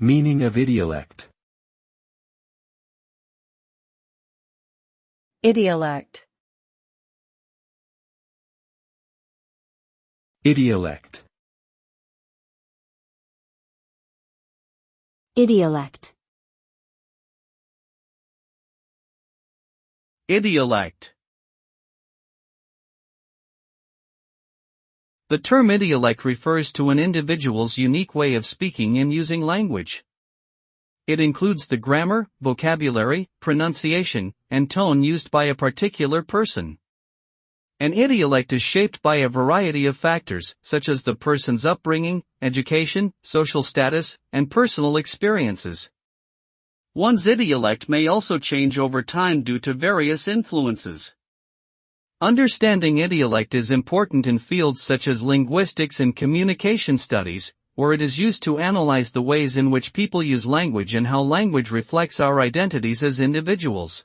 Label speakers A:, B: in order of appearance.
A: Meaning of idiolect.
B: Idiolect.
A: Idiolect.
C: Idiolect.
D: Idiolect. The term idiolect refers to an individual's unique way of speaking and using language. It includes the grammar, vocabulary, pronunciation, and tone used by a particular person. An idiolect is shaped by a variety of factors, such as the person's upbringing, education, social status, and personal experiences. One's idiolect may also change over time due to various influences. Understanding idiolect is important in fields such as linguistics and communication studies, where it is used to analyze the ways in which people use language and how language reflects our identities as individuals.